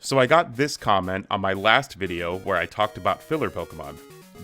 So I got this comment on my last video where I talked about filler Pokemon.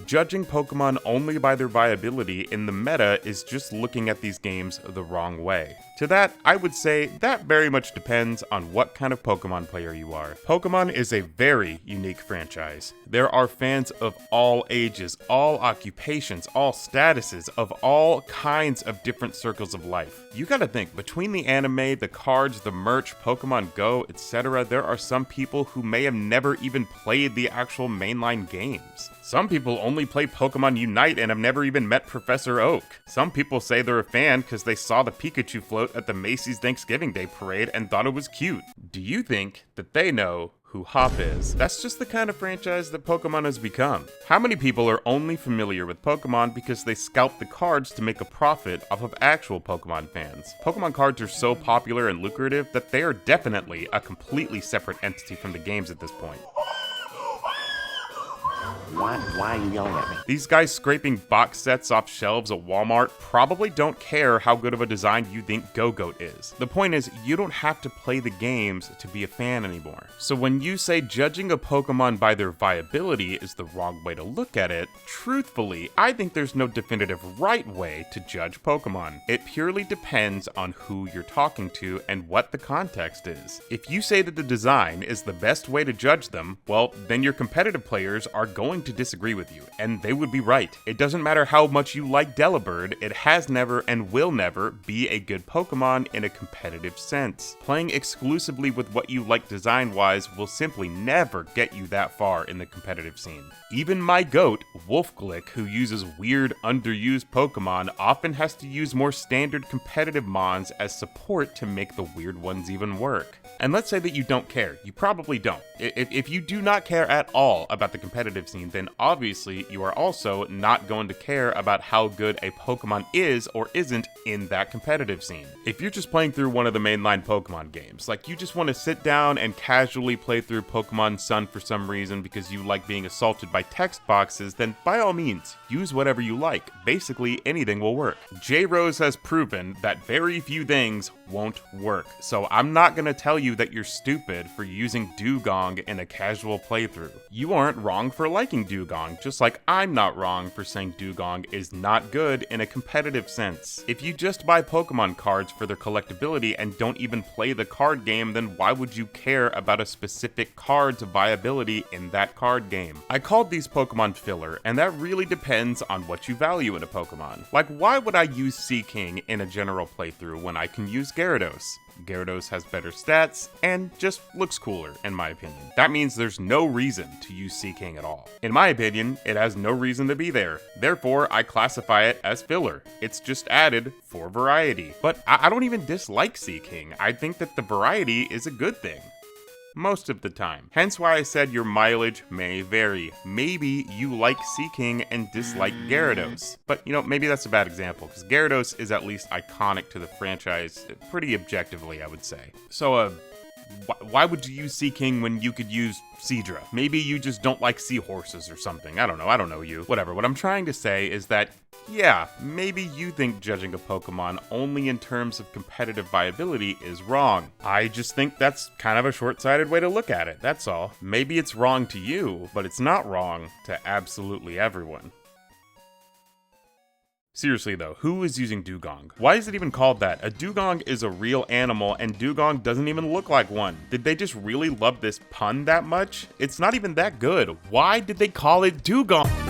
Judging Pokemon only by their viability in the meta is just looking at these games the wrong way. To that, I would say that very much depends on what kind of Pokemon player you are. Pokemon is a very unique franchise. There are fans of all ages, all occupations, all statuses, of all kinds of different circles of life. You gotta think, between the anime, the cards, the merch, Pokemon Go, etc., there are some people who may have never even played the actual mainline games. Some people only play Pokemon Unite and have never even met Professor Oak. Some people say they're a fan because they saw the Pikachu float at the Macy's Thanksgiving Day parade and thought it was cute. Do you think that they know who Hop is? That's just the kind of franchise that Pokemon has become. How many people are only familiar with Pokemon because they scalp the cards to make a profit off of actual Pokemon fans? Pokemon cards are so popular and lucrative that they are definitely a completely separate entity from the games at this point. Why are you yelling at me? These guys scraping box sets off shelves at Walmart probably don't care how good of a design you think Go-Goat is. The point is, you don't have to play the games to be a fan anymore. So when you say judging a Pokemon by their viability is the wrong way to look at it, truthfully, I think there's no definitive right way to judge Pokemon. It purely depends on who you're talking to and what the context is. If you say that the design is the best way to judge them, well, then your competitive players are going to disagree with you, and they would be right. It doesn't matter how much you like Delibird, it has never and will never be a good Pokemon in a competitive sense. Playing exclusively with what you like design-wise will simply never get you that far in the competitive scene. Even my goat, Wolfglick, who uses weird, underused Pokemon, often has to use more standard competitive mons as support to make the weird ones even work. And let's say that you don't care. You probably don't. If you do not care at all about the competitive scene, then obviously you are also not going to care about how good a Pokemon is or isn't in that competitive scene. If you're just playing through one of the mainline Pokemon games, like you just want to sit down and casually play through Pokemon Sun for some reason because you like being assaulted by text boxes, then by all means, use whatever you like. Basically, anything will work. J-Rose has proven that very few things won't work, so I'm not gonna tell you that you're stupid for using Dewgong in a casual playthrough. You aren't wrong for liking Dewgong, just like I'm not wrong for saying Dewgong is not good in a competitive sense. If you just buy Pokemon cards for their collectability and don't even play the card game, then why would you care about a specific card's viability in that card game? I called these Pokemon filler, and that really depends on what you value in a Pokemon. Like, why would I use Seaking in a general playthrough when I can use Gyarados? Gyarados has better stats and just looks cooler, in my opinion. That means there's no reason to use Seaking at all. In my opinion, it has no reason to be there. Therefore, I classify it as filler. It's just added for variety. But I don't even dislike Seaking. I think that the variety is a good thing. Most of the time. Hence why I said your mileage may vary. Maybe you like Seaking and dislike Gyarados. But, maybe that's a bad example, because Gyarados is at least iconic to the franchise, pretty objectively, I would say. So, why would you use Seaking when you could use Seadra? Maybe you just don't like seahorses or something. I don't know you. Whatever. What I'm trying to say is that, yeah, maybe you think judging a Pokemon only in terms of competitive viability is wrong. I just think that's kind of a short-sighted way to look at it, that's all. Maybe it's wrong to you, but it's not wrong to absolutely everyone. Seriously though, who is using Dewgong? Why is it even called that? A Dewgong is a real animal and Dewgong doesn't even look like one. Did they just really love this pun that much? It's not even that good. Why did they call it Dewgong?